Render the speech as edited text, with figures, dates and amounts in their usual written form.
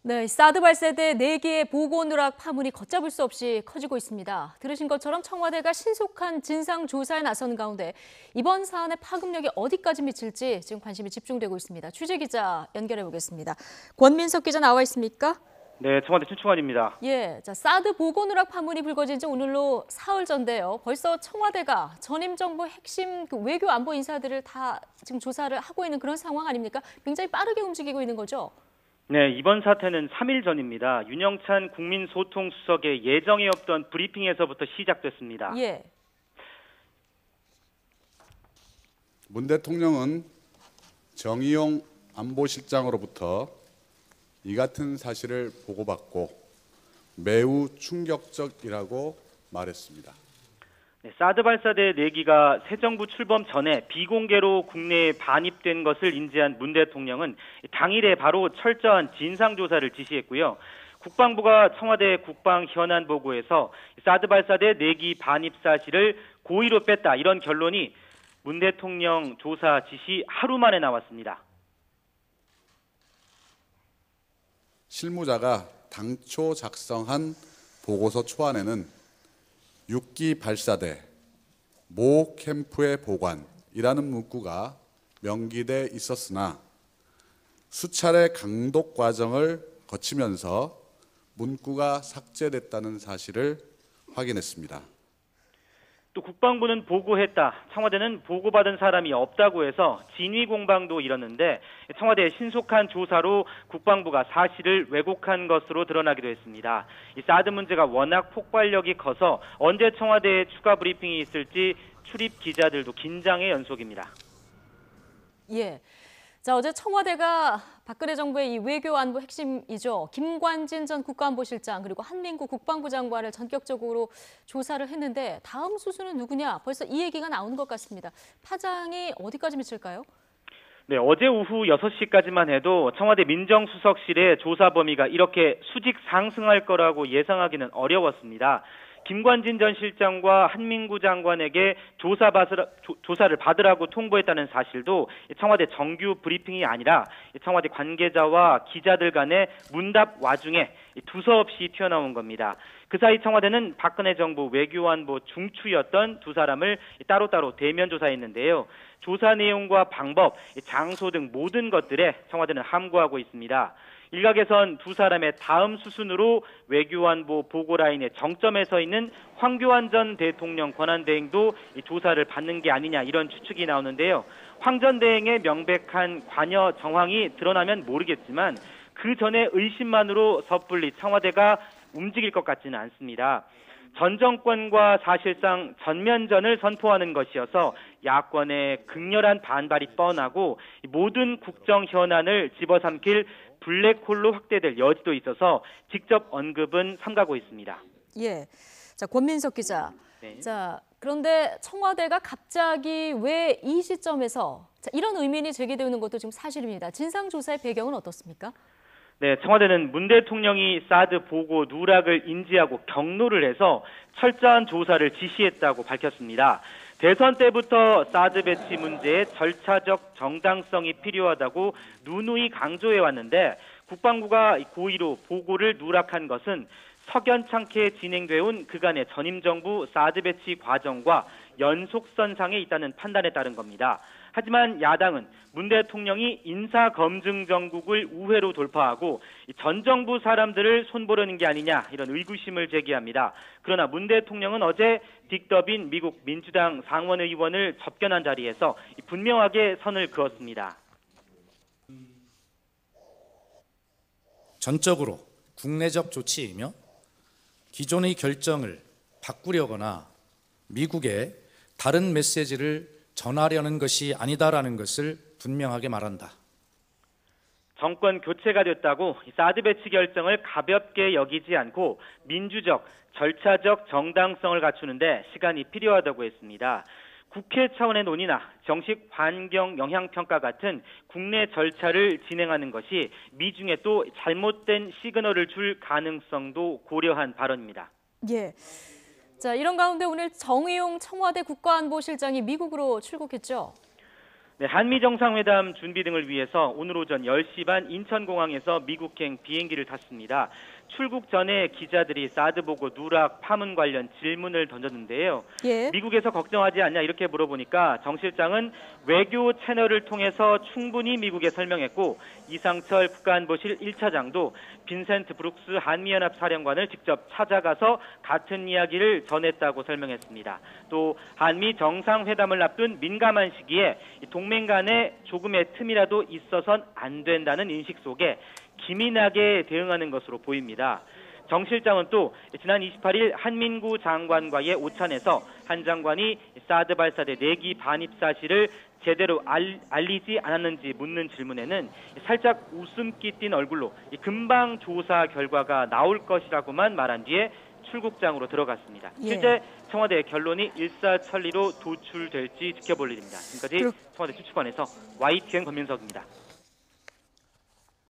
네, 사드 발사대 4개의 보고 누락 파문이 걷잡을 수 없이 커지고 있습니다. 들으신 것처럼 청와대가 신속한 진상 조사에 나서는 가운데 이번 사안의 파급력이 어디까지 미칠지 지금 관심이 집중되고 있습니다. 취재 기자 연결해 보겠습니다. 권민석 기자 나와 있습니까? 네, 청와대 최충환입니다. 예, 사드 보고 누락 파문이 불거진 지 오늘로 사흘 전인데요. 벌써 청와대가 전임 정부 핵심 외교 안보 인사들을 다 지금 조사를 하고 있는 그런 상황 아닙니까? 굉장히 빠르게 움직이고 있는 거죠? 네, 이번 사태는 3일 전입니다. 윤영찬 국민소통수석의 예정에 없던 브리핑에서부터 시작됐습니다. 예. 문 대통령은 정의용 안보실장으로부터 이 같은 사실을 보고받고 매우 충격적이라고 말했습니다. 네, 사드 발사대 4기가 새 정부 출범 전에 비공개로 국내에 반입된 것을 인지한 문 대통령은 당일에 바로 철저한 진상조사를 지시했고요. 국방부가 청와대 국방현안보고에서 사드 발사대 4기 반입 사실을 고의로 뺐다, 이런 결론이 문 대통령 조사 지시 하루 만에 나왔습니다. 실무자가 당초 작성한 보고서 초안에는 6기 발사대 모 캠프의 보관이라는 문구가 명기돼 있었으나 수차례 강독 과정을 거치면서 문구가 삭제됐다는 사실을 확인했습니다. 또 국방부는 보고했다, 청와대는 보고받은 사람이 없다고 해서 진위 공방도 이뤘는데 청와대의 신속한 조사로 국방부가 사실을 왜곡한 것으로 드러나기도 했습니다. 이 사드 문제가 워낙 폭발력이 커서 언제 청와대에 추가 브리핑이 있을지 출입 기자들도 긴장의 연속입니다. 예. 어제 청와대가 박근혜 정부의 이 외교 안보 핵심이죠. 김관진 전 국가안보실장 그리고 한민구 국방부 장관을 전격적으로 조사를 했는데 다음 수순은 누구냐? 벌써 이 얘기가 나오는 것 같습니다. 파장이 어디까지 미칠까요? 네, 어제 오후 6시까지만 해도 청와대 민정수석실의 조사 범위가 이렇게 수직 상승할 거라고 예상하기는 어려웠습니다. 김관진 전 실장과 한민구 장관에게 조사를 받으라고 통보했다는 사실도 청와대 정규 브리핑이 아니라 청와대 관계자와 기자들 간의 문답 와중에 두서없이 튀어나온 겁니다. 그 사이 청와대는 박근혜 정부 외교안보 중추였던 두 사람을 따로따로 대면 조사했는데요. 조사 내용과 방법, 장소 등 모든 것들에 청와대는 함구하고 있습니다. 일각에선 두 사람의 다음 수순으로 외교안보 보고라인의 정점에 서 있는 황교안 전 대통령 권한대행도 조사를 받는 게 아니냐, 이런 추측이 나오는데요. 황 전 대행의 명백한 관여 정황이 드러나면 모르겠지만 그 전에 의심만으로 섣불리 청와대가 움직일 것 같지는 않습니다. 전 정권과 사실상 전면전을 선포하는 것이어서 야권의 극렬한 반발이 뻔하고 모든 국정 현안을 집어삼킬 블랙홀로 확대될 여지도 있어서 직접 언급은 삼가고 있습니다. 예. 권민석 기자. 네. 그런데 청와대가 갑자기 왜 이 시점에서 이런 의문이 제기되는 것도 지금 사실입니다. 진상조사의 배경은 어떻습니까? 네, 청와대는 문 대통령이 사드 보고 누락을 인지하고 경로를 해서 철저한 조사를 지시했다고 밝혔습니다. 대선 때부터 사드 배치 문제에 절차적 정당성이 필요하다고 누누이 강조해왔는데 국방부가 고의로 보고를 누락한 것은 석연찮게 진행돼 온 그간의 전임 정부 사드 배치 과정과 연속선상에 있다는 판단에 따른 겁니다. 하지만 야당은 문 대통령이 인사검증 정국을 우회로 돌파하고 전 정부 사람들을 손보려는 게 아니냐, 이런 의구심을 제기합니다. 그러나 문 대통령은 어제 딕더빈 미국 민주당 상원 의원을 접견한 자리에서 분명하게 선을 그었습니다. 전적으로 국내적 조치이며 기존의 결정을 바꾸려거나 미국에 다른 메시지를 전하려는 것이 아니다라는 것을 분명하게 말한다. 정권 교체가 됐다고 사드 배치 결정을 가볍게 여기지 않고 민주적, 절차적 정당성을 갖추는데 시간이 필요하다고 했습니다. 국회 차원의 논의나 정식 환경 영향평가 같은 국내 절차를 진행하는 것이 미중에 또 잘못된 시그널을 줄 가능성도 고려한 발언입니다. 예. 이런 가운데 오늘 정의용 청와대 국가안보실장이 미국으로 출국했죠? 네, 한미 정상회담 준비 등을 위해서 오늘 오전 10시 반 인천공항에서 미국행 비행기를 탔습니다. 출국 전에 기자들이 사드 보고 누락 파문 관련 질문을 던졌는데요. 예. 미국에서 걱정하지 않냐 이렇게 물어보니까 정 실장은 외교 채널을 통해서 충분히 미국에 설명했고 이상철 국가안보실 1차장도 빈센트 브룩스 한미연합 사령관을 직접 찾아가서 같은 이야기를 전했다고 설명했습니다. 또 한미 정상회담을 앞둔 민감한 시기에 동맹 간에 조금의 틈이라도 있어선 안 된다는 인식 속에 기민하게 대응하는 것으로 보입니다. 정 실장은 또 지난 28일 한민구 장관과의 오찬에서 한 장관이 사드 발사대 4기 반입 사실을 제대로 알리지 않았는지 묻는 질문에는 살짝 웃음기 띤 얼굴로 금방 조사 결과가 나올 것이라고만 말한 뒤에 출국장으로 들어갔습니다. 예. 실제 청와대 결론이 일사천리로 도출될지 지켜볼 일입니다. 지금까지 청와대 수축관에서 YTN 권민석입니다.